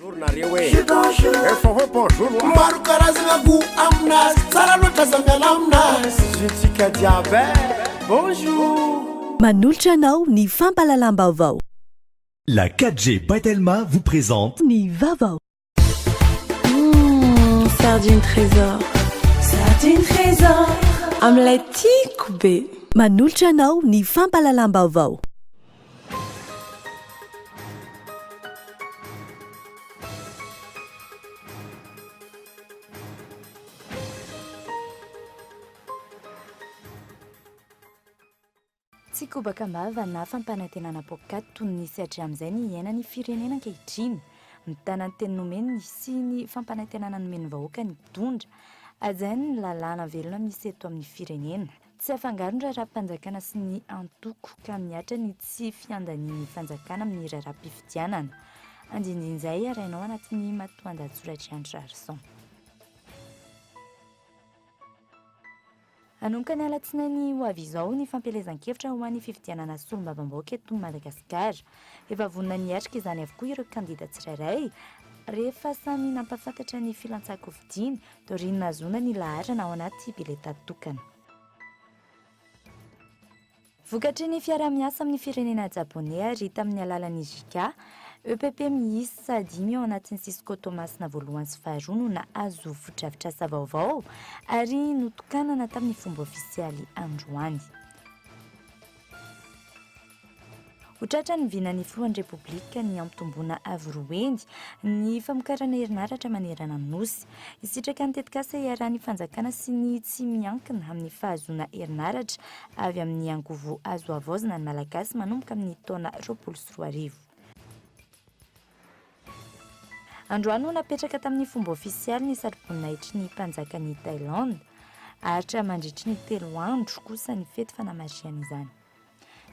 Nareo efa bonjour maro karazagna go aminazy tsara loatra zamiala aminazy zitsika jiaby bonjour manolotra anao ny fampalalam-baovao. La 4G Batelma vous présente Ny vaovao. Sardine trésor. Sardine trésor. Amin'ilay tiako be. Manolotra anao ny fampalalam-baovao. Tsy kobakambava na fampanantenana pôkaty toy ny nisy hatramin'izay ny iainan'ny firenena ankehitriny. Mitana ny teny nomeny sy ny fampanantenana nomeny vahoaka ny tondra. Ajainy ny lalàna velona misy eto amin'ny firenena. Tsy afangaro ny raharaham-panjakana sy ny antoko ka miatra ny tsy fiandanian'ny fanjakana amin'ny raharaham-pifidianana. Andindin'izay arainao anatin'ny matoan-dahatsoratra Andry Rarson. Anomboka ny alatsinainy ho avy izao ny fampelezan-kevitra ho an'ny fifidianana solombavam-bahoaka eto Madagasikara. Efa vonona niatrika izany avokoa ireo kandida tsirairay rehefa samy nampafantatra ny filantsako vidiana dia rinona azona ny laharana ao anaty bileta tokana. Vokatry ny fiara-miasa amin'ny firenena Japone ary tamin'ny alalan'ny JICA, EPP miisa 5 ao anatin'ny Cisco Thomasina voalohany sy faharoa no nahazo foto-drafitr'asa vaovao ary notokanana tamin'ny fomba ofisialy androany. Ho tratra ny vinan'ny filohan'ny repoblika ny ampitomboana avy-roendy ny famokarana herinaratra manerana ny nosy. Isitraka ny tetikasa iarahan'ny fanjakana sy ny tsy miankina amin'ny fahazoana herinaratra avy amin'ny angovo azo avaozana ny malagasy manomboka amin'ny taona 2024. Androany no napetraka tamin'ny fomba ofisialy ny sariboninaitry ny mpanjakan'ny Thailande. Aritra mandritry ny 3 andro kosa ny fety fanamarian'izany.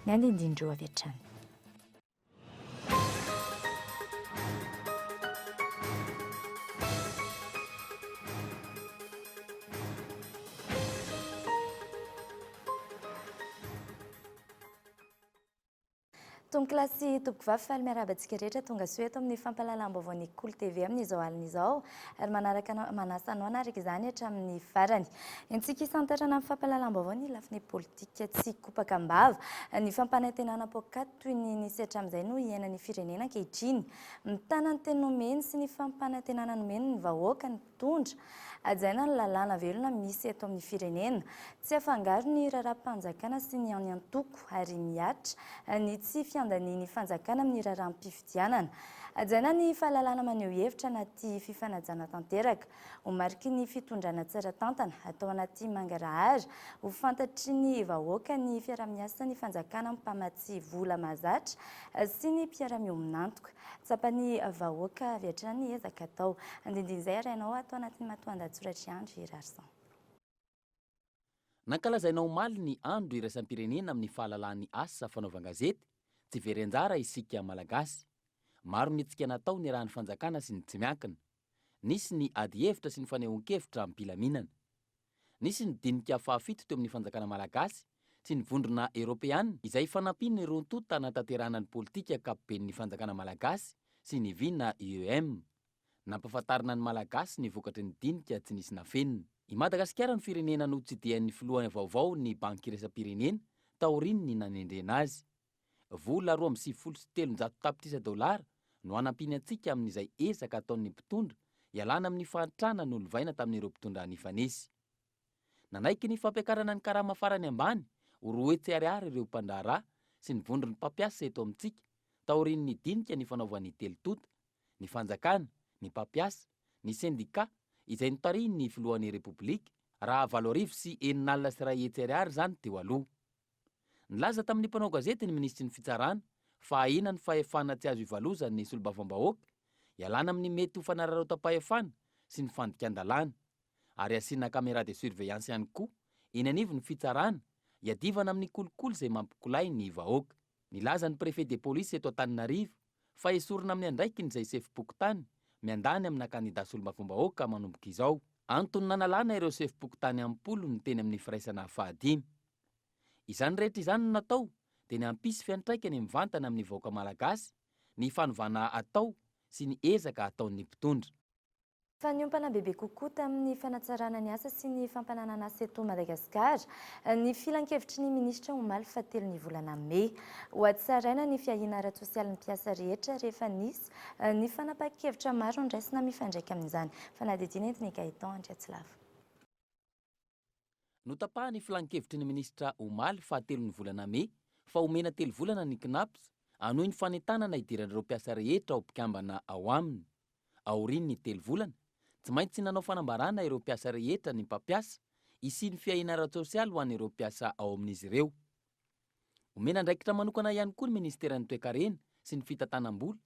Ny andindindreo avy hatrany. Tonkilasy tompoko vavy miarabantsika rehetra tonga soeto amin'ny fampalalam-baovao Cool TV amin'izao alina izao ary manaraka manasa anao anaraka izany hatramin'ny farany. Entsika isantarana amin'ny fampalalam-baovao ny lafiny politika tsy kopakambava, ny fampanantenana pôkaty toy ny nisy hatramin'izay no iainan'ny firenena ankehitriny, mitana ny teny nomeny sy ny fampanantenana nomeny ny vahoaka ny tondra. Ajaina ny lalàna velona misy eto amin'ny firenena. Tsy afangaro ny raharaham-panjakana sy ny any antoko ary miatra ny tsy fiandanian'ny fanjakana amin'ny raharaham-pifidianana. Ajaina ny fahalalana maneho hevitra anaty fifanajana tanteraka. Ho mariky ny fitondrana tsara tantana atao anaty mangarahara. Ho fantatry ny vahoaka ny fiara-miasa ny fanjakana mpamatsy vola mahazatra sy ny mpiara-miominantoka. Tsapany vahoaka avy hatrany ezaka atao. Andindin'izay arainao atao anatin'ny matoan-dahatsoratra Andry Rarson. Nankalazainao omaly ny andro iraisam-pirenena amin'ny fahalalan'ny asa fanaovan-gazety, tsy very anjara isika malagasy. Maro mihetsika natao ny rahan'ny fanjakana sy ny tsy miankina. Nisy ny ady hevitra sy ny fanehoan-kevitra am-pilaminana. Nisy ny dinika fahafito teo amin'ny fanjakana malagasy sy ny vondrona Europeana izay fanampiny ireo tonta natanterahana ny politika ankapobeny fanjakana malagasy sy ny vina IEM. Nampafantarina ny malagasy ny vokatry ny dinika tsy nisy nafenina. I Madagasikara ny firenena notsidihany filohany vaovao ny banky iraisam-pirenena taoriny ny nanendrena azy. Vola 2,7 tapitrisa dolara no anampiny antsika amin'izay ezaka ataon'ny mpitondra ialana amin'ny fahantrana nolovaina tamin'ireo mpitondra nifanesy. Nanaiky ny fampiakarana ny karama farany ambany oroetsy ariary ireo mpandraharaha sy ny vondron'ny mpampiasa eto amintsika taoriny ny dinika ny fanaovan'ny telotota, ny fanjakana, ny mpampiasa, ny sendika izay notariny ny filohan'ny repoblika raha 8,9 zany teo aloha. Nilaza tamin'ny mpanao gazety ny ministry ny fitsarana fa ahina ny fahefana tsy azo ivalozany ny solombavambahoaka ialana amin'ny mety ho fanararaotam-pahefana sy ny fandikan-dalàna ary asiana caméra de surveillance ihany koa eny anivo ny fitsarana iadivana amin'ny kolikoly izay mampikolay ny vahoaka. Nilaza ny préfet de police eto Antananarivo fa esorina amin'ny andraikiny izay sefim-pokotany miandany amina kandida solombavambahoaka manomboka izao. Antony nanalana ireo sefim-pokotany am-polo ny teny amin'ny firaisana fahadimy. Izany rehetra izany no natao dia ny hampisy fiantraikany mivantana amin'ny vahoaka malagasy, ny fanovana atao sy ny ezaka ataon'ny mpitondra. Faniompana bebe kokoa tamin'ny fanatsarana ny asa sy ny fampananana asa eto Madagasikara ny filan-kevitry ny minisitra omaly fahatelo ny volana Mey ho atsaraina ny fiahiana ara-tsosialy ny mpiasa rehetra rehefa nisy ny fanapa-kevitra maro ndraisina mifandraika amin'izany. Fanadidina entiny Gaëtan Andriatsilava. Notapahany filan-kevitry ny ministra omaly fahatelo ny volana Mey fa omena 3 volana ny knaps anohy ny fanentanana idiran'ireo mpiasa rehetra ao mpikambana ao aminy. Aoriany ny 3 volana tsy maintsy nanao fanambarana ireo mpiasa rehetra ny mpampiasa isy ny fiahiana ara-tsosialy ho an'ireo mpiasa ao amin'izy ireo. Omena ndraikitra manokana ihany koa ny ministeran'ny toe-karena sy ny fitantanam-bola,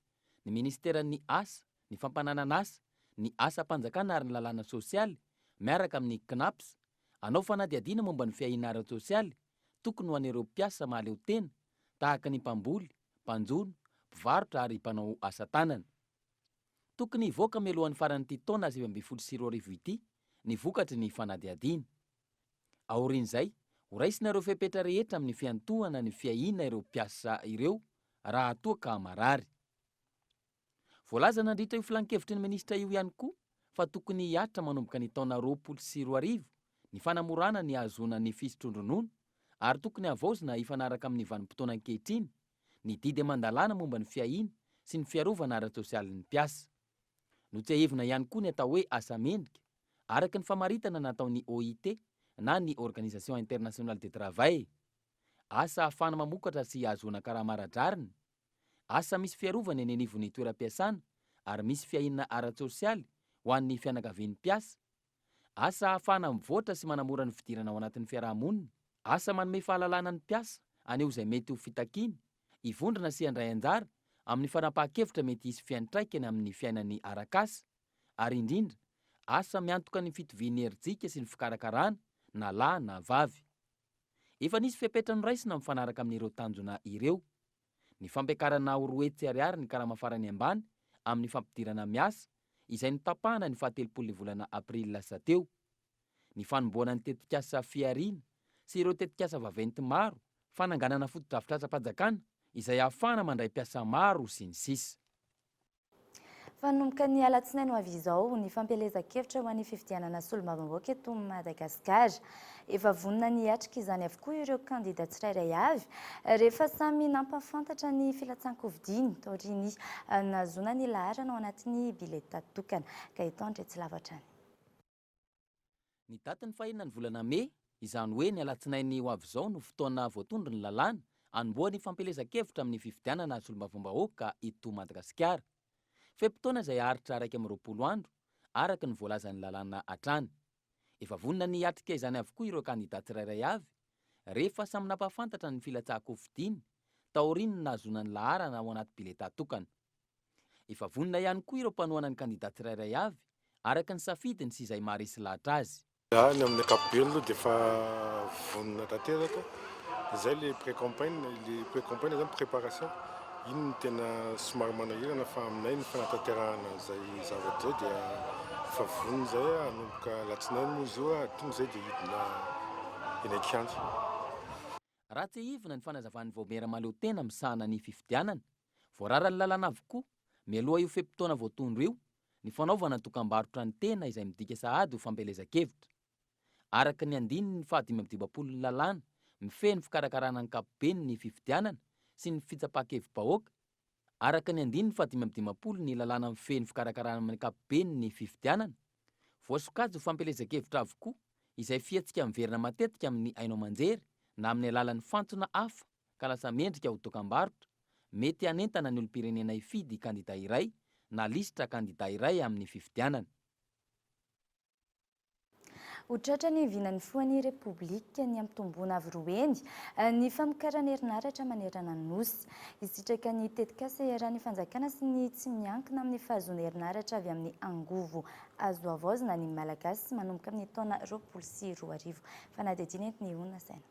ny ministeran'ny asa, ny fampananana asa, ny asa-panjakana ary ny lalàna sosialy miaraka amin'ny knaps anao fanadihadiana momba ny fiahiana ara-tsosialy tokony ho an'ireo mpiasa mahaleo tena tahaka ny mpamboly, mpanjono, mpivarotra ary mpanao asa tanana. Tokony hivoaka mialohan'ny faran'ity taona 2024 ity ny vokatry ny fanadihadiana. Aorian'izay, ho raisinareo fepetra rehetra amin'ny fiantohana ny fiahiana ireo mpiasa ireo raha toa ka marary. Voalaza nandritra io filan-kevitry ny ministra io ihany koa fa tokony hiatra manomboka ny taona 2024 ny fanamorana ny ahazona ny fisotron-dronono ary tokony havaozina hifanaraka amin'ny vanim-potoana ankehitriny ny didy mandalana momba ny fiahiana sy ny fiarovana ara-tsosialin'ny mpiasa. Notsehevina ihany koa ny atao hoe asa mendrika araka ny famaritana nataon'ny OIT na ny Organisation Internationale de Travail. Asa ahafana mamokatra sy ahazona karaha-maradrariny, asa misy fiarovana eny anivon'ny toeram-piasana ary misy fiahiana ara-tsosialy ho an'ny fianakavian'ny mpiasa, asa ahafana mivoatra sy manamora ny fidirana ao anatin'ny fiarahamonina, asa manome fahalalana ny mpiasa aneo izay mety ho fitakiana, hivondrona sy handray anjara amin'ny fanapahan-kevitra mety hisy fiantraikany amin'ny fiainany arak'asa, ary indrindra asa miantoka ny fitoviany herijika sy ny fikarakarana na lahy na vavy. Efa nisy fepetra noraisina mifanaraka amin'ireo tanjona ireo. Ny fampiakarana horoetsy ariary ny karamafarany ambany amin'ny fampidirana miasa izay notapahana ny 17 volana aprily lasa teo. Ny fanomboana ny tetikasa fiariana sy ireo tetikasa vaventy maro, fananganana foto-drafitr'asa-panjakana izay ahafana mandray mpiasa maro sy ny sisa. Fanomboka ny alatsinainy ho avy izao ny fampelezan-kevitra ho an'ny fifidianana solombavambaoaka eto Madagasikara. Efa vonona ny atrika izany avokoa ireo kandida tsirairay avy rehefa samy nampafantatra ny filatsan-kovidiny taoriny nazona ny laharana ao anatin'ny bileta tokana. Gaëtan Andriatsilava. Ny daty ny fahinana ny volana Mey, izany hoe ny alatsinainy ho avy izao no fotoana voatondro ny lalàna anomboan'ny fampelezan-kevitra amin'ny fifidianana solombavambaoaka eto Madagasikara. Fe-potoana izay aritra 120 andro araka ny voalazan'ny lalàna hatrany. Efa vonona ny atrika izany avokoa ireo kandida tsirairay avy rehefa samy nampafantatra ny filatsan-kovidiny taoriny ny nazonany laharana ao anaty bileta tokana. Efa vonona ihany koa ireo mpanohana ny kandida tsirairay avy araka ny safidiny sy izay maharesy lahatra azy. Ny amin'ny ankapobeny aloha dia efa vonona tanteraka. Izay le pré-campagne zany préparation. Iny ny tena somary manahirana fa aminay ny fanatanterahana izay zavatra dia efa vonona izay hanomboka alatsinainy moa izy io tonga izay dia hidina eny an-kianja. Raha tsy hivina ny fanazavan'ny vaomera mahaleo tena misahana ny fifidianana, voararany lalàna avokoa mialoha io fe-potoana voatondro io ny fanaovana dokam-barotra ny tena izay midika sahady ho fampelezan-kevitra. Araka ny andininy ny 520 lalàna mifehy ny fikarakarana ankapobeny ny fifidianana sy ny fitsapan-kevi-bahoaka, araka ny andininy 520 ny lalàna mifehy ny fikarakarana amin'ny ankapobeny ny fifidianana, voasokajy ho fampelezan-kevitra avokoa izay fiatsika miverina matetika amin'ny haino aman-jery na amin'ny alalan'ny fantsona hafa ka lasa mendrika ho dokam-barotra, mety hanentana ny olom-pirenena hifidy kandida iray na lisitra kandida iray amin'ny fifidianana. Ho tratra ny vinan'ny foan'ny Repoblika ny ampitomboana avy roeny ny famokarana herinaratra manerana ny nosy. Isitraka ny tetikasa iarahan'ny fanjakana sy ny tsy miankina amin'ny fahazoana herinaratra avy amin'ny angovo azo avaozina ny malagasy manomboka amin'ny taona 2024. Fanadihadiana entiny Onina Saina.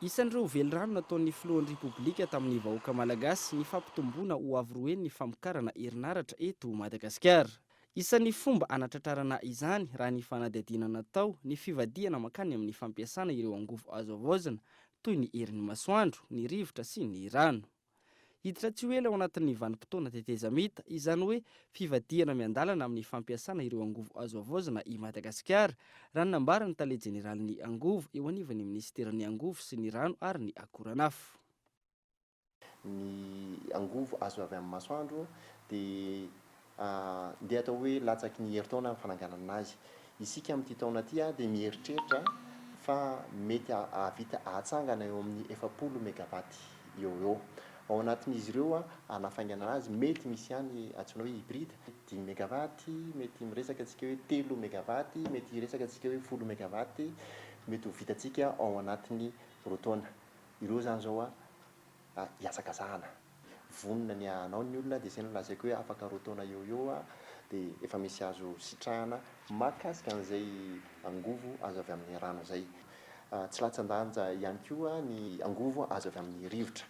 Isan'ireo velorano nataon'ny filohan'ny Repoblika tamin'ny vahoaka malagasy ny fampitomboana ho avy roeny ny famokarana herinaratra eto Madagasikara. Isan'ny fomba anatratrarana izany raha ny fanadihadiana natao ny fivadiana makany amin'ny fampiasana ireo angovo azo avaozana toy ny herin'ny masoandro, ny rivotra sy ny rano. hiditra tsy ho ela ao anatin'ny vanim-potoana tetezamita izany hoe fivadihana miandalana amin'ny fampiasana ireo angovo azo avoazana i Madagasikara raha nambarany tale jeneralin'ny angovo eo anivon'ny ministeran'ny angovo sy ny rano ary ny akoranafo. Ny angovo azo avy amin'ny masoandro dia ndeha atao hoe latsaky ny herintaona amin'ny fananganana azy. Isika amin'ity taona ity dia mieritreritra fa mety avita ahatsangana eo amin'ny 400 megawatt eo. Ao anatin'izy ireo anafaingana azy mety misy ihany antsoina hoe hybride 10 megawatt, mety miresaka antsika hoe 3 megawatt, mety hiresaka antsika hoe 10 megawatt, mety ho vitantsika ao anatin'ny rotaona. Ireo zany zao hiasakazahana. Vonona ny anao ny olona dia izay no lazaiko hoe afaka rotaona eo dia efa misy azo sitrahana mahakasika an'izay angovo azo avy amin'ny rano izay. Tsy latsan-danja ihany koa ny angovo azo avy amin'ny rivotra.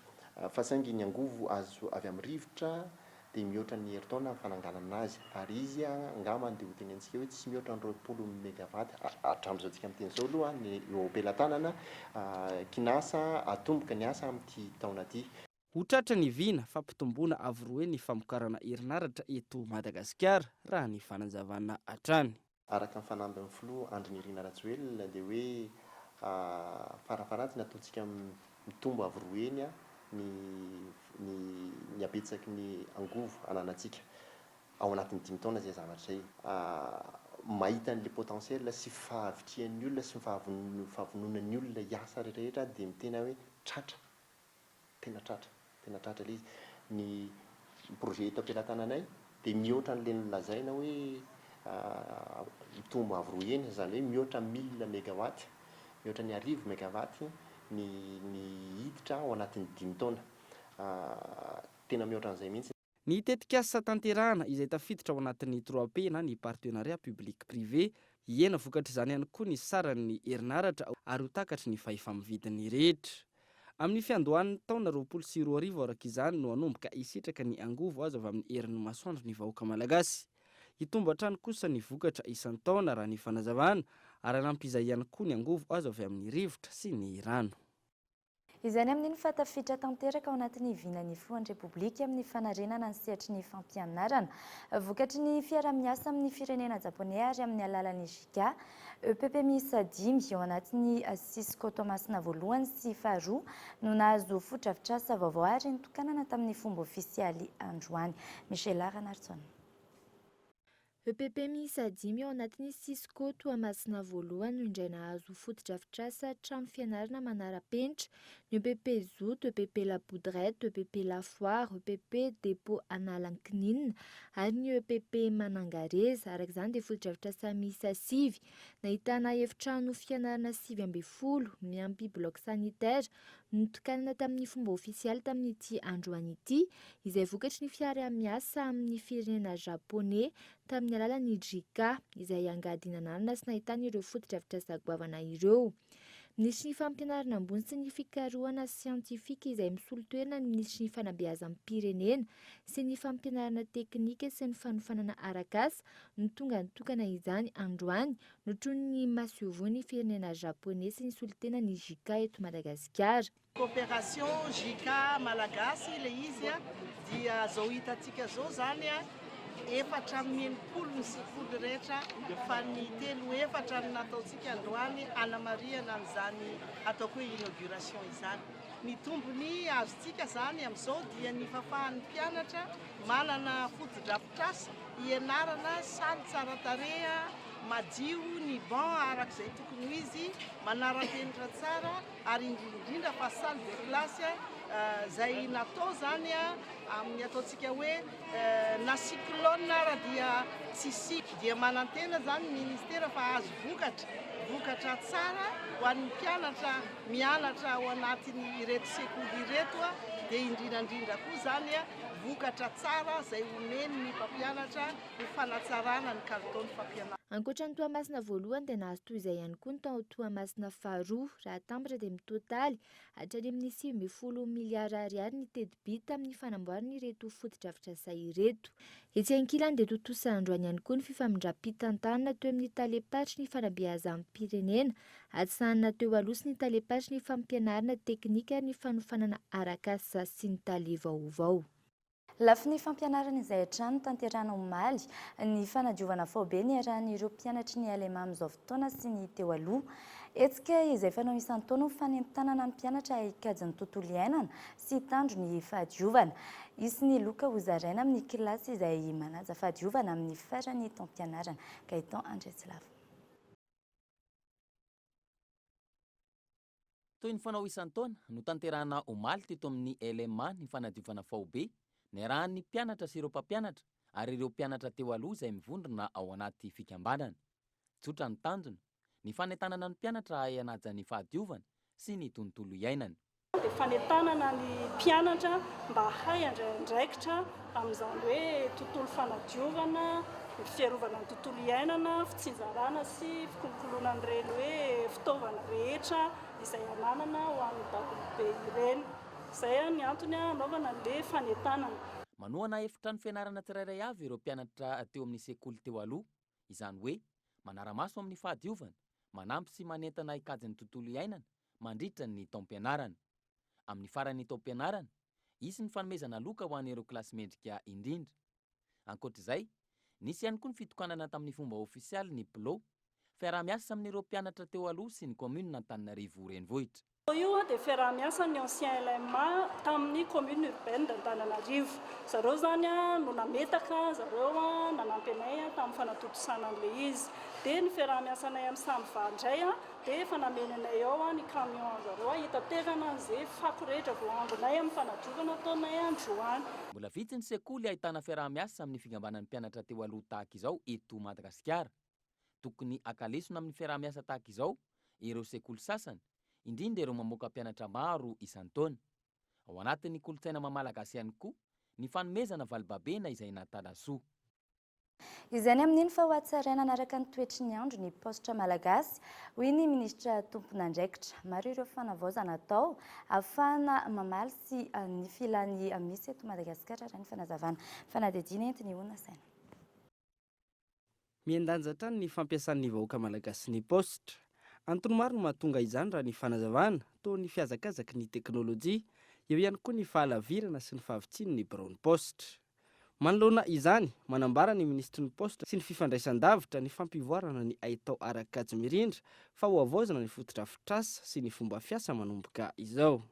Fa saingy ny angovo azo avy amin'ny rivotra dia mihoatra ny herintaona amin'ny fananganana azy ary izy angamba dia ho tenentsika hoe tsy mihoatra ny 200 megawatt hatramin'izao tsika amin'ny teny izao aloha ny eo ampelantanana kinasa atomboka ny asa amin'ity taona ity. Ho tratra ny vina fampitomboana avy ny famokarana herinaratra eto Madagasikara raha ny fanazavana hatrany. Araka ny fanambin'ny filoha Andry Rajoelina dia hoe farafaharantsy nataontsika mitombo avy roeny ny abetsaky ny angovo ananantsika ao anatin'ny 10 taona zay zavatra zay. Mahita an'le potentiel sy fahavitrian'ny olona sy fahavononan'ny olona hiasa rehetrarehetra dia mitena hoe tratra, tena tratra ilay izy. Ny projet eto ampelantananay dia mihoatra an'le nolazaina hoe mitombo avy roeny, izany hoe mihoatra 1000 megawatt, mihoatra ny 1000 megawatt ny hiditra ao anatin'ny 10 taona. Tena mihoatra an'izay mihitsy. Ny tetikasa tanterahana izay tafiditra ao anatin'ny 3P na ny partenariat public privé hiena vokatra izany ihany koa ny saran'ny herinaratra ary ho takatry ny fahefa-mividiny rehetra. Amin'ny fiandohan'ny taona 2020 araka izany no hanomboka hisitraka ny angovo azo avy amin'ny herin'ny masoandro ny vahoaka malagasy. Hitombo hatrany kosa ny vokatra isan-taona raha ny fanazavana ary hanampizay ihany koa ny angovo azo avy amin'ny rivotra sy ny rano. Izany amin'iny fatafitra tanteraka ao anatin'ny vinan'ny filohan'ny repoblika amin'ny fanarenana ny sehatry ny fampianarana. Vokatry ny fiara-miasa amin'ny firenena Japoney ary amin'ny alalan'ny JICA, EPP miisa 5 ao anatin'ny Cisco Toamasina voalohany sy faharoa no nahazo foto-drafitr'asa vaovao ary nitokanana tamin'ny fomba ofisialy androany. Michel Aranartson. EPP miisa 5 ao anatin'ny Cisco Toamasina voalohany no indray nahazo foto-drafitr'asa trano fianarana manara-penitra ny EPP Zoto, EPP La Poudrette, EPP La Foire, EPP Dépôt Analankinina ary ny EPP Manangareza. Araka izany dia foto-drafitr'asa miisa 5 nahitana efitrano fianarana 9 miampy bloc sanitaire nitokanana tamin'ny fomba ofisialy tamin'ity androany ity, izay vokatry ny fiara-miasa amin'ny firenena Japoney tamin'ny alalan'ny JICA izay angady nananana sy nahitana ireo foto-drafitr'asa goavana ireo. Ministry ny fampianarana ambony sy ny fikarohana siantifika izay misolo toerana ny ministry ny fanabeazan'ny pirenena sy ny fampianarana teknika sy ny fanofanana arak'asa no tonga nitokana izany androany no toy ny masehovoan'ny firenena Japoney sy ny solitena ny JICA eto Madagasikara. Coopération JICA malagasy le izy dia zao hitantsika zao zany efatra amin'ny 80 ny sekoly rehetra fa ny 3 no nataontsika androany anamariana an'izany ataoko hoe inauguration izany. Ny tombony azontsika zany amin'izao dia ny fahafahan'ny mpianatra manana foto-drafitr'asa ianarana saly tsara tareha madio ny banc arak'izay tokony ho izy manara-penitra tsara ary indrindra fa salle de classe zay natao zany amin'ny ataontsika hoe na cyclone raha dia tsisy dia manantena zany ministera fa azo vokatra tsara ho an'ny mpianatra mianatra ao anatin'ny ireto sekoly ireto dia indrindrandrindra koa zany vokatra tsara zay omeny ny mpampianatra ny fanatsarana ny kalitaon'ny fampianarana. Ankoatra ny Toamasina voalohany dia nahazo toy izay ihany koa ny tao Toamasina faharoa raha tambatra dia mitotaly hatrany amin'ny 9 miliara ariary ny tedi-bita amin'ny fanamboarana ireto foto-drafitr'asa ireto. Etsy ankilany dia totosa androany ihany koa ny fifamindram-pitantanana teo amin'ny talepatry ny fanabeazan'ny firenena atsanina teo aloha sy ny talepasy ny fampianarana teknika ny fanofanana arakasa sy ny talia vaovao. Lafy ny fampianarana izay hatrany tanterana omaly ny fanadiovana fobe ny arahan'ireo mpianatry ny alema amin'izao fotoana sy ny teo aloha. Etsika izay fanao isan-taona fanentanana ny mpianatra hikajy ny tontolo iainana sy hitandro ny fahadiovana. Isy ny loka hozaraina amin'ny kilasy izay manaja fahadiovana amin'ny farany taom-pianarana. Gaëtan Andresilava. Toy ny fanao isan-taona no tanterana omaly teto amin'ny LMA ny fanadiovana faobe ny arahan'ny mpianatra sy ireo mpampianatra ary ireo mpianatra teo aloha izay mivondrona ao anaty fikambanana. Tsotra ny tanjona ny fanentanana ny mpianatra hanaja ny fahadiovana sy ny tontolo iainana. Dia fanentanana ny mpianatra mba hay andraikitra amin'izany hoe tontolo fanadiovana, ny fiarovana ny tontolo iainana, fitsinjarana sy fikolokoloana an'ireny hoe fitaovana rehetra izay ananana ho amin'ny dakobe ireny. Izay ny antony anaovana le fanentanana. Manohana efitra ny fianarana tsirairay avy ireo mpianatra teo amin'ny sekoly teo aloha, izany hoe manara-maso amin'ny fahadiovana, manampy sy manentana hikajy ny tontolo iainana mandritra ny taom-pianarana. Amin'ny farany taom-pianarana, isy ny fanomezana loka ho an'ireo kilasy mendrika indrindra. Ankoatr'izay, nisy ihany koa ny fitokanana tamin'ny fomba ofisialy ny PLO, fiarah-miasa amin'ireo mpianatra teo aloha sy ny commune Antananarivo renivohitra. Io dia fiarah-miasa ny ancien LMA tamin'ny commune urbaine d'Antananarivo. Zareo zany no nametaka, zareo nanampy anay tamin'ny fanatontosana an'ilay izy. Dia ny fiarah-miasanay amin'ny samy vandray dia efa namenanay ao ny camion zareo hitaterana izay fako rehetra voangonay amin'ny fanadiovana ataonay androany. Mbola vitsy ny sekoly ahitana fiarah-miasa amin'ny fikambanan'ny mpianatra teo aloha tahaka izao eto Madagasikara. Tokony akalesona amin'ny fiarah-miasa tahaka izao ireo sekoly sasany, indrindra ireo mamoaka mpianatra maro isan-taona. Ao anatin'ny kolontsaina mamalagasy ihany koa ny fanomezana valibabena izay natalasoa. Izany amin'iny fa ho hatsaraina anaraka ny toetry ny andro ny postra malagasy, hoy ny ministra tompon'andraikitra. Maro ireo fanavaozana atao ahafahana mamaly sy ny filany misy eto Madagasikara raha ny fanazavana. Fanadihadiana entiny hoana saina. Miandanjatra ny fampiasan'ny vahoaka malagasy ny postra. Antony maro no mahatonga izany raha ny fanazavana toa ny fiazakazaky ny teknôlôjia, eo ihany koa ny fahalavirana sy ny fahavitsiny ny bureau ny postra. Manoloana izany, manambara ny ministry ny postra sy ny fifandraisan-davitra ny fampivoarana ny haitao arakajy mirindra fa ho avaozana ny fotodrafitrasa sy ny fomba fiasa manomboka izao.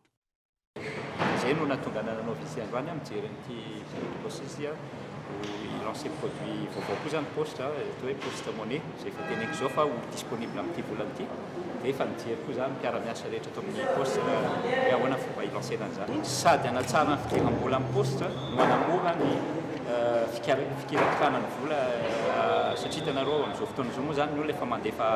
Izay no nahatonga nanao visy androany mijery an'ity postra izy lancé produit vaovao koa zany postra atao hoe postre monnaie izay efa teneniko izao fa ho disponible amin'ity volana ity. Dia efa nijery koa zany mpiara-miasa rehetra atao amin'ny postra hoe ahoana fomba ilancena an'izany. Sady hanatsara ny fikiram-bola amin'ny postra no hanamora ny fikirakirana ny vola satria hitanareo amin'izao fotoana izao moa zany ny olona efa mandefa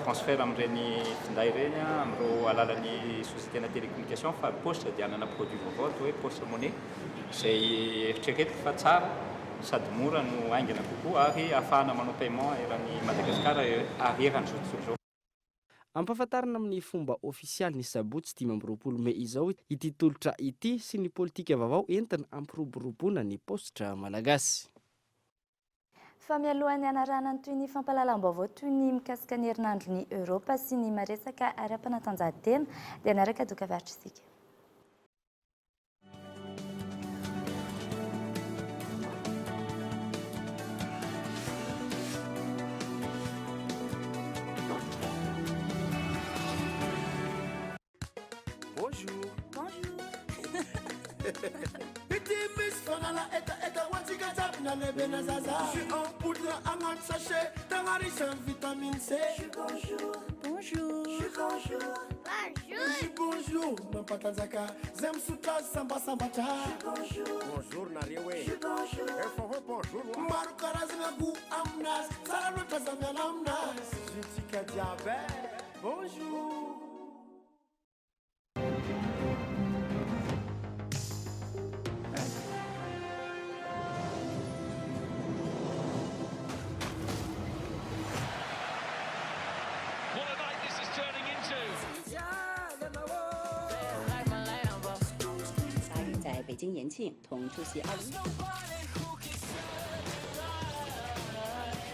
transfert amin'ireny finday ireny amin'ireo alalan'ny société-na télécommunication fa postra dia hanana produit vaovao atao hoe postre monnaie izay eritreretina fa tsara sady mora no haingana kokoa ary ahafahana manao paiement eran'ny Madagasikara ary eran'izao izao. Ampahafantarana amin'ny fomba ofisialy ny sabotsy 20 Mei izao ity tolotra ity sy ny politika vaovao entina ampiroboroboana ny postra malagasy. Fa mialohan'ny anarana ny toy ny fampahalalam-baovao toy ny mikasika ny herinandro ny Europa sy ny maresaka ara-panatanjahantena dia anaraka doka-varitra isika. Bonjour. Bonjour. Petit Miss Fanala eta watika tap na lebe na zaza. Je suis en poudre à un sachet, dans la riche en vitamine C. Bonjour. Bonjour. Bonjour. Bonjour. Bonjour. Mon patanzaka, zem suta samba samba cha. Bonjour. Bonjour Nariwe. Bonjour. Bonjour. Maru karazina gu amnas, sarano tazamya amnas. Jitika diabet. Bonjour.北京延庆同出席20。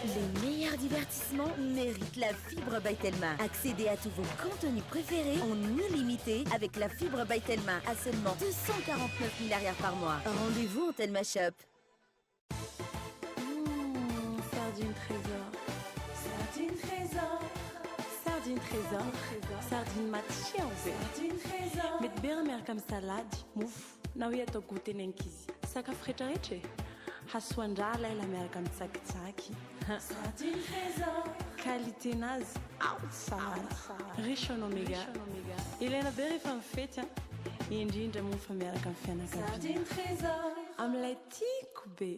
Les meilleurs divertissements méritent la fibre by Telma. Accédez à tous vos contenus préférés en illimité avec la fibre by Telma à seulement 249 000 arrières par mois. Rendez-vous en Telma Shop. Sardine trésor. Sardine trésor. Sardine trésor. Sardine matchiaoze. Sardine trésor. Met bermer comme salade. Mouf. Na hoe atao goûter nenkizy. Sakafo rehetrarehetra e. Hasoandrala ela miaraka amin'ny tsakitsaky. Sardine trésor. Qualité-nazy ao tsara. Riche en oméga. Ilaina be rehefa mifety indrindra moa fa miaraka amin'ny fianakaviana. Sardine trésor. Amin'ilay tiako be.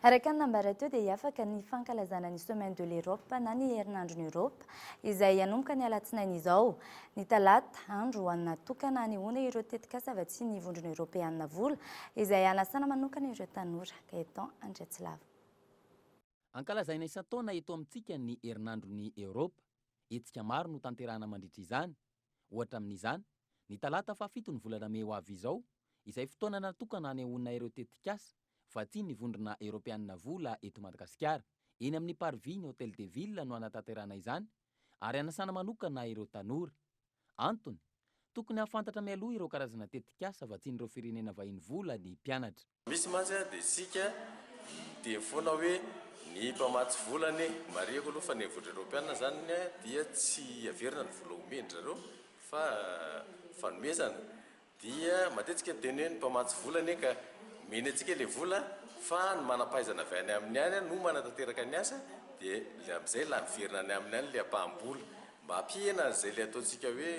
Araka ny nambara teo dia hiafaka ny fankalazana ny semaine de l'Europe na ny herinandron'ny Europe izay hanomboka ny alatsinainy izao. Ny talata andro ho natokana hanehoana ireo tetikasa avatsy ny vondrona Europeanina vola izay hanasana manokana ireo tanora. Gaetan Andriatsilava. Ankalazaina isan-taona eto amintsika ny herinandron'ny Europe. Hetsika maro no tanterahana mandritra izany. Ohatra amin'izany, ny talata faha-7 ny volana May ho avy izao, izay fotoana natokana hanehoana ireo tetikasa vatsy ny vondrona Europeanina vola eto Madagasikara. Eny amin'ny Parvis ny Hôtel de Ville no hanatanterahana izany ary hanasana manokana ireo tanora. Antony, tokony hafantatra mialoha ireo karazana tetikasa vatsin'ireo firenena vahiny vola ny mpianatra. Misy mantsy dia sika dia foana hoe ny mpamatsy volany mariako aloha fa ny vondrona Europeanina zany dia tsy averina ny vola omendry zareo fa fanomezana. Dia matetika teny hoe ny mpamatsy volany ka meny antsika ilay vola fa ny manam-pahaizana avy any amin'ny any no manatanteraka ny asa dia amin'izay laverina any amin'ny any ilay ampaham-bola mba hampihena izay ilay ataontsika hoe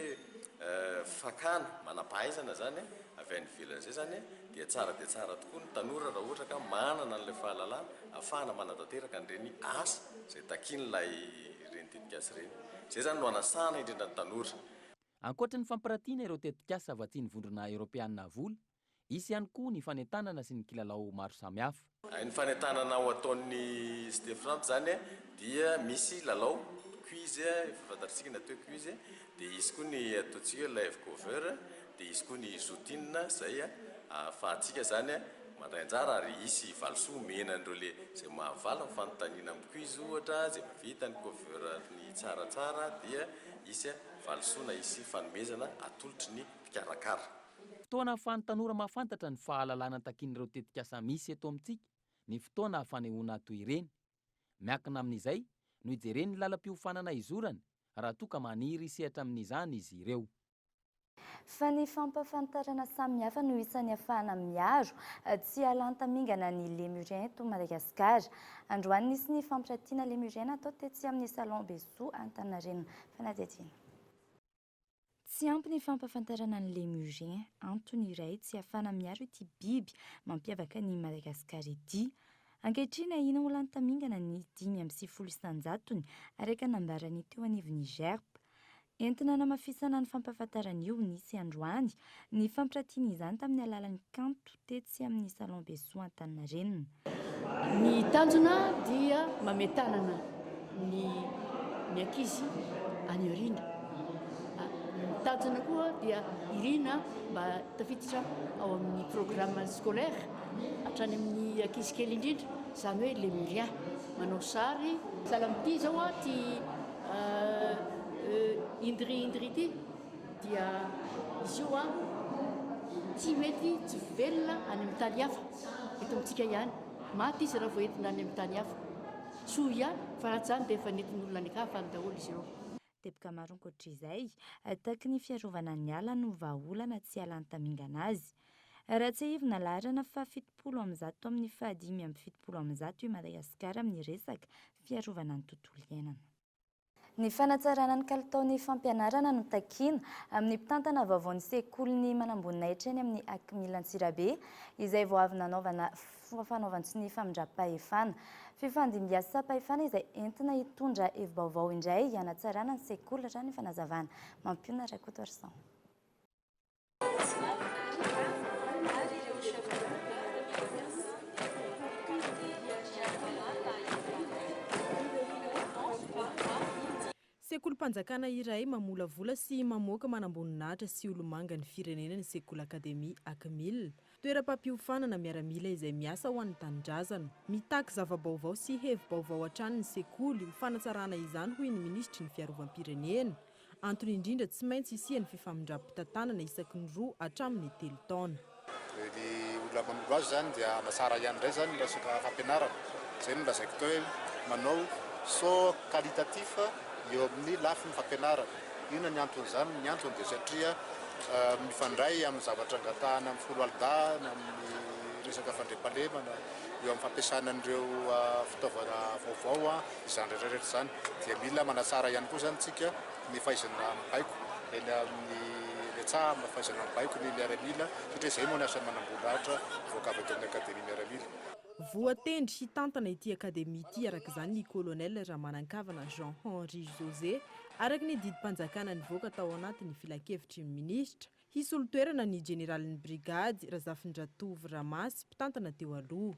fakana manam-pahaizana zany avy any ivelany izay zany dia tsara tokoa ny tanora raha ohatra ka manana an'ilay fahalalana ahafahana manatanteraka an'ireny asa izay takian'ilay reny tetikasa ireny. Izay zany no hanasana indrindra ny tanora. Ankoatra ny fampirantiana ireo tetikasa vatsy ny vondrona Europeanina vola, isy ihany koa ny fanentanana sy ny kilalao maro samihafa. Ny fanentanana ao ataon'ny Stefan zany dia misy lalao quiz fantatsika natao quiz dia isy koa ny ataontsika live cover dia isy koa ny zoutine zay ahafahantsika zany mandray anjara ary isy valosoa mena andreo le zay mahavala fanontaniana amin'ny quiz ohatra zay vita ny cover ny tsaratsara dia isy valosoa na isy fanomezana atolotry ny mpikarakara. Fotoana ahafahan'ny tanora mahafantatra ny fahalalana takian'ireo tetikasa misy eto amintsika, ny fotoana fanehoana toy ireny. Miankina amin'izay no hijereny lalam-piofanana izorana raha toa ka maniry sehatra amin'izany izy ireo. Fa ny fampafantarana samihafa no isan'ny ahafahana miaro tsy halantamingana ny Lémurien eto Madagasikara. Androany nisy ny fampirantiana Lémurien atao tetsy amin'ny Salon Besoa Antaninarenina. Fanadihadiana. Tsy ampy ny fampafantarana ny Lémurien, antony iray tsy ahafahana miaro ity biby mampiavaka ny Madagasikara ity. Ankehitriny ahina ho lantamingana ny 550 isan-jatony araka nambarany teo anivon'ny GERP. Entina namafisana ny fampafantarana io nisy androany ny fampirantiana izany tamin'ny alalan'ny kanto tetsy amin'ny Salon Besoa Antaninarenina. Ny tanjona dia mametanana ny ankizy any aoriana. Ny tanjona koa dia irina mba tafiditra ao amin'ny programme scolaire hatrany amin'ny ankizy kely indrindra, izany hoe Lémurien manao sary salamity zao ty indri ity dia izy io tsy mety tsy velona any amin'ny tany hafa eto amintsika ihany, maty izy raha voentina any amin'ny tany hafa soa ihany fa raha tsy zany dia efa nentin'olona any akafa any daholo izy ireo. Teboka maro ankoatr'izay taky ny fiarovana ny ala no vahaolana tsy halantamingana azy. Raha tsy ahivina laharana fa 70% amin'ny 570% i Madagasikara amin'ny resaka fiarovana ny tontolo iainana. Ny fanatsarana ny kalitaon'ny fampianarana no takiana amin'ny mpitantana vaovaon'ny sekoly manamboninaitra eny amin'ny Akimilantsirabe izay vao avy nanaovana fanaovantsy ny famindram-pahefana. Fifandimbiasa-pahefana izay entina hitondra hevi-baovao indray hanatsarana ny sekoly raha ny fanazavana. Mampiona Rakoto Arsan. Sekolim-panjakana iray mamolavola sy mamoaka manamboninahitra sy olomanga ny firenena ny Sekoly Akademia Akmil. Toeram-pampiofanana miaramila izay miasa ho an'ny tanindrazana. Mitaky zava-baovao sy hevi-baovao hatrany ny sekoly ho fanatsarana izany hoy ny ministry ny fiarovam-pirenena. Antony indrindra tsy maintsy isian'ny fifamindram-pitantanana isaky ny roa hatramin'ny 3 taona. Ny olona manolo azy zany dia nasara ihany indray zany ny resaka fampianarana. Izay no lazaiko teo hoe manao saut qualitatif eo amin'ny lafin'ny fampianarana. Io ny anton'izany, ny antony dia satria mifandray amin'ny zavatra angatahana amin'ny folo alidà, amin'ny resaka fandriam-pahalemana, eo amin'ny fampiasana an'ireo fitaovana vaovao izany rehetrarehetra izany. Dia mila manatsara ihany koa zany tsika ny fahaizana mibaiko, eny amin'ny letsaha amin'ny fahaizana mibaiko ny miaramila, satria izay moa ny asany manamboninahitra voakavy eto amin'ny akademia miaramila. Voatendry hitantana ity akademia ity araka izany ny kolonel Ramanankavana Jean-Henri José araka ny didim-panjakana nivoaka tao anatin'ny filakevitry ny ministra. Hisy olo-toerana ny generalin'ny brigady Razafindratovy Ramasy mpitantana teo aloha.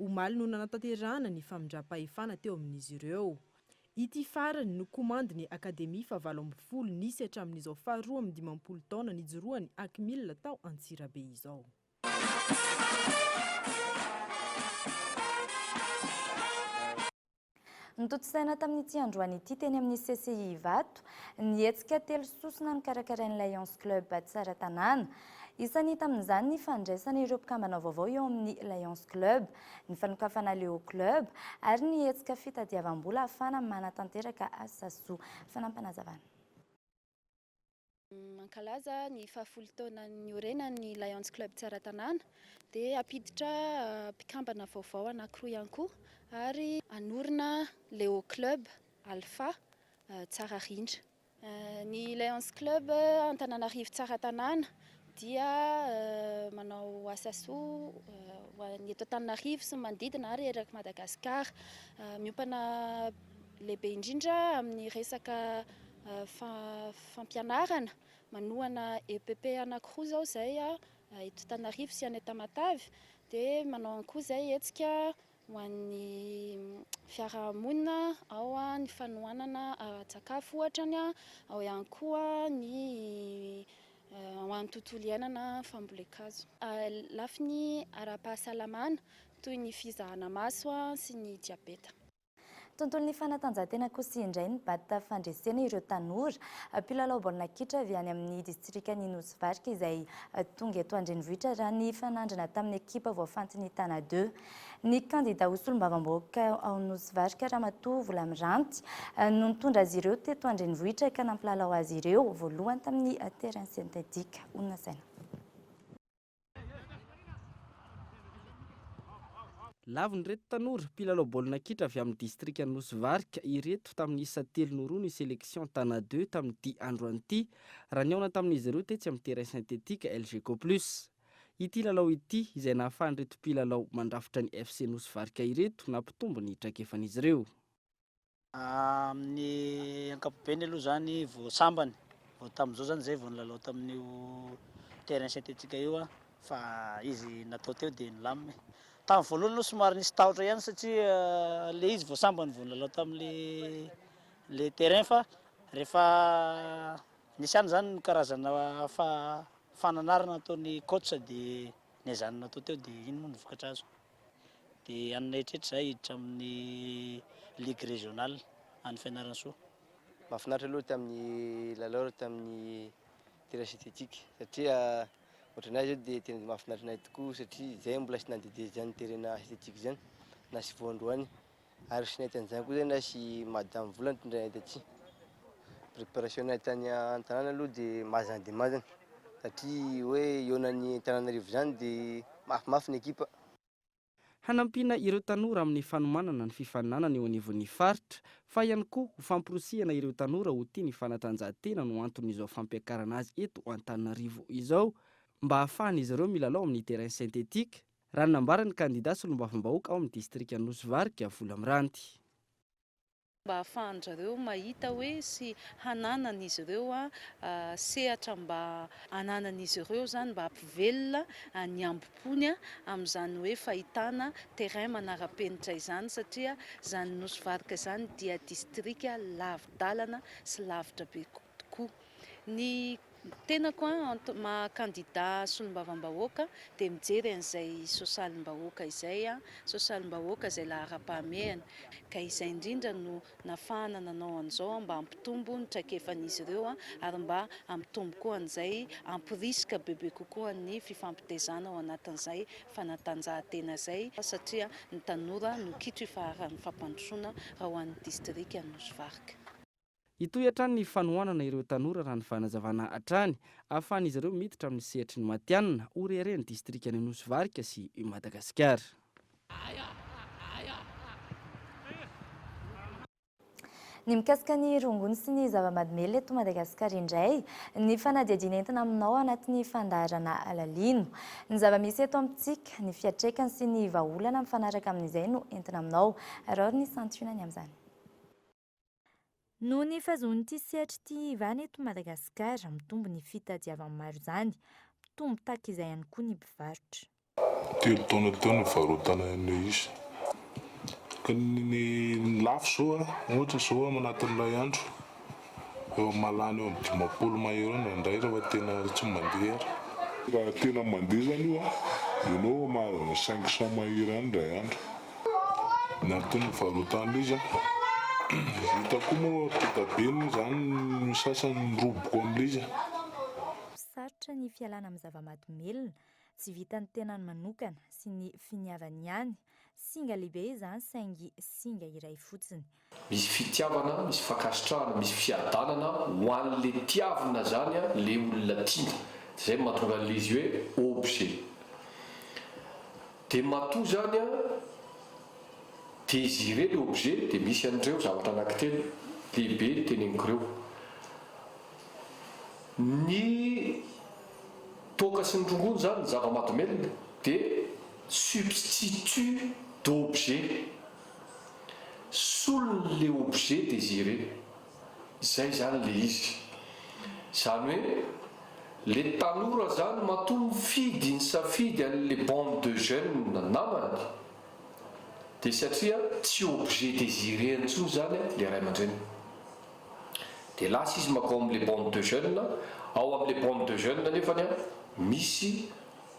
Omaly no nanatanterahana ny famindram-pahefana teo amin'izy ireo. Ity farany no komandiny akademia fa 70 nisy hatramin'izao fa 12 taona nijoroany Akmil tao Antsirabe izao. Nitotsaina tamin'ity androany ity teny amin'ny CCI Ivato, nietsika telo sosona ny karakarain'ilay Lions Club tsara tanàna. Isany tamin'izany ny fandraisana ireo mpikambana vaovao eo amin'ny Lions Club, ny fanokafana Leo Club ary ny hetsika fitadiavam-bola ahafana manatanteraka asa soa. Fanampanazavana. Mankalaza ny fahafolo taona niorena ny Lions Club tsara tanàna dia apiditra mpikambana vaovao anankiroa ihany koa ary anorina Leo Club Alpha tsara rindra. Ny Lions Club Antananarivo tsara tanàna dia manao asa soa ho an'ny eto Antananarivo sy manodidina ary eraky Madagasikara, miompana lehibe indrindra amin'ny resaka fampianarana, manohana EPP anankiroa zao zay eto Antananarivo sy any Tamatavy, dia manao koa zay hetsika ho an'ny fiarahamonina, ao ny fanohanana sakafo ohatrany, ao ihany koa ny ho an'ny tontolo iainana fambolekazo. Lafiny ara-pahasalamana toy ny fizahana maso sy ny diabeta. Tontolon'ny fanatanjahantena kosa indray ny bata fandresena ireo tanora mpilalao baolina kitra avy any amin'ny distrikany Nosy-Varika izay tonga eto Andrenivohitra raha ny fanandrana tamin'ny ekipa voafantin'ny Tana 2. Ny kandida ho solombavam-bahoaka ao Nosy-Varika Ramatoa Volamiranty no nitondra azy ireo teto Andrenivohitra ka nampilalao azy ireo voalohany tamin'ny terrain synthétique Onasaina. Laviny reto tanora mpilalao baolina kitra avy amin'ny distrika Nosy-Varika ireto tamin'ny isa 3 ny sélection Tana 2 tamin'ity androany ity raha niaona tamin'izy ireo tetsy amin'ny terrain synthétique LGCO+. Ity lalao ity izay nahafahan'ireto mpilalao mandrafitra ny FC Nosy-Varika ireto nampitombo ny traikefan'izy ireo. Amin'ny ankapobeny aloha zany vao sambany, vao tamin'izao zany zay vao nilalao tamin'io terrain synthétique io fa izy natao teo dia nilaminy. Tamin'ny voalohany aloha somary nisy tahotra ihany satria le izy vao sambany vao nilalao tamin'le terrain fa rehefa nisy any zany ny karazana fananarana ataon'ny coach dia nihajanona natao teo dia iny moa nivokatra azo. Dia aninahitrehitra zay hiditra amin'ny ligue régionale any Fianarantsoa. Mahafinaritra aloha tamin'ny lalao tamin'ny terrain synthétique satria ohatranay zao dia tena mahafinaritra anay tokoa satria izay mbola sy nandidy zany terrain synthétique zany na sy voandroany ary sy nahita an'izany koa zay na sy madame Vola nitondray anay taty. Préparation nay tany an-tanàna aloha dia mazana dia mazana satria hoe ionan'ny Antananarivo zany dia mafimafy ny ekipa. Hanampiana ireo tanora amin'ny fanomanana ny fifaninanana eo anivon'ny faritra fa ihany koa ho famporosiana ireo tanora ho tia ny fanatanjahantena no anton'izao fampiakarana azy eto Antananarivo izao mba hahafahan'izy ireo milalao amin'ny terrain synthétique raha nambarany kandida solombavam-bahoaka ao amin'ny distrika Nosy-Varika Volamiranty. mba ahafahanjareo mahita hoe sy hananan'izy ireo sehatra mba hananan'izy ireo zany mba hampivelona ny ambopony amin'izany hoe fahitana terrain manara-penitra izany satria zany Nosy-Varika zany dia district lavidalana sy lavitra be tokoa. Ny tenako maha-candidat solombavam-bahoaka dia mijery an'izay sosalim-bahoaka izay sosalim-bahoaka izay lahara-pahamehana ka izay indrindra no nafahana nanao an'izao mba hampitombo ny traikefan'izy ireo ary mba hampitombo koa an'izay hampirisika bebe kokoa ny fifampitezana ao anatin'izay fanatanjahantena izay satria ny tanora no kitro ifaharan'ny fampandrosoana raha ho an'ny district Nosy-Varika. Itoy hatrany ny fanohanana ireo tanora raha ny fanazavana hatrany ahafahan'izy ireo miditra amin'ny sehatry ny matianina orereny distrikany Nosy-Varika sy Madagasikara. Ny mikasika ny rongony sy ny zava-mahadomely eto Madagasikara indray, ny fanadihadiana entina aminao anatin'ny fandaharana alalino. Ny zava-misy eto amintsika, ny fiatraikany sy ny vahaolana mifanaraka amin'izay no entina aminao. Arao ny santionany amin'izany. Noho ny fahazoan'ity sehatra ity ivany eto Madagasikara, mitombo ny fitadiavana maro izany, mitombo tahaka izay ihany koa ny mpivarotra. Telo taona teo no varotana ny izy. Ka ny lafo zao ohatra zao manatin'ilay andro eo malany eo amin'ny 50 mahery indray raha tena tsy mandeha. Raha tena mandeha zany io ianao mahazana 500 mahery indray andro. Natony varotana izy hitako moa totabeny zany sasany roboko amin'ilay izy. Sarotra ny fialana amin'ny zava-mahadomelina, tsy vitan'ny tenany manokana sy ny finiavany ihany. Singa lehibe izany saingy singa iray fotsiny. Misy fitiavana, misy fakasitrahana, misy fiadanana ho an'le tiavina zany le olona tiana. Zay mahatonga an'izy hoe objet. Dia matoa zany désiré le objet dia misy an'ireo zavatra anankitelo lehibe teneniko ireo. Ny toaka sy ny rongony zany zava-mahadomelina dia substitut d'objet solony le objet désiré. Zay zany le izy. Zany hoe le tanora zany matoa mifidy ny safidy an'le bande de jeunes namany dia satria tsy objet désiré intsony zany le ray aman-dreny. Dia lasa izy makao amin'le bande de jeunes, ao amin'le bande de jeunes nefany misy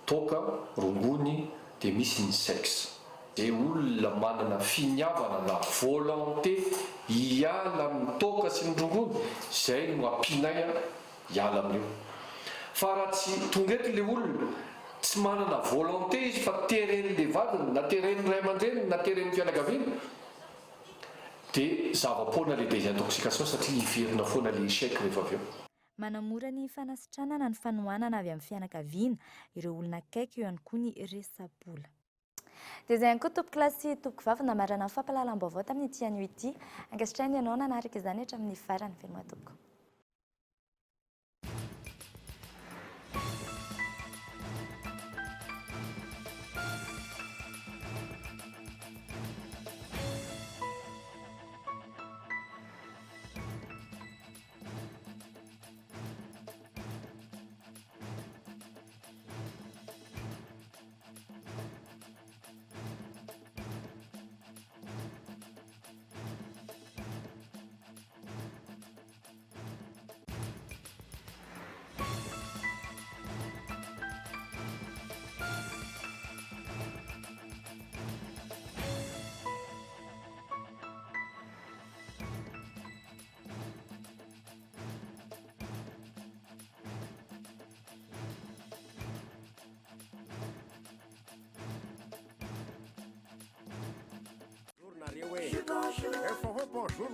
toaka rongony dia misy ny sexe. Dia olona manana finiavana na volonté hiala amin'ny toaka sy ny rongony, zay no ampinay hiala amin'io. Fa raha tsy tonga eto le olona tsy manana volonté izy fa teren'le vadiny na teren'ny ray aman-dreny na teren'ny fianakaviana dia zava-poana lehibe izay intoxication satria hiverina foana le échec rehefa avy eo. Manamora ny fanasitranana ny fanohanana avy amin'ny fianakaviana ireo olona akaiky eo ihany koa ny resapola. Dia izay ihany koa tompoko lasy tompoko vavy namarana ny fampahalalam-baovao tamin'ity anio ity. Ankehitriny ianao nanaraka izany hatramin'ny farany veloma tompoko.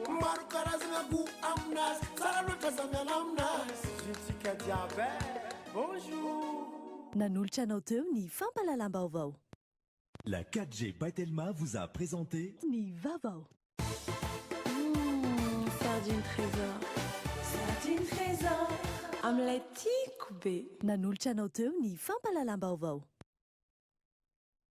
Maro karazana goût aminazy, tsara loatra zamiana aminazy. Jessica Diabet, bonjour. Nanolotra anao teo ny fampahalalam-baovao. La 4G Baitelma vous a présenté Ny Vavao. Sardine trésor. Sardine trésor. Amin'ilay tiako be. Nanolotra anao teo ny fampahalalam-baovao.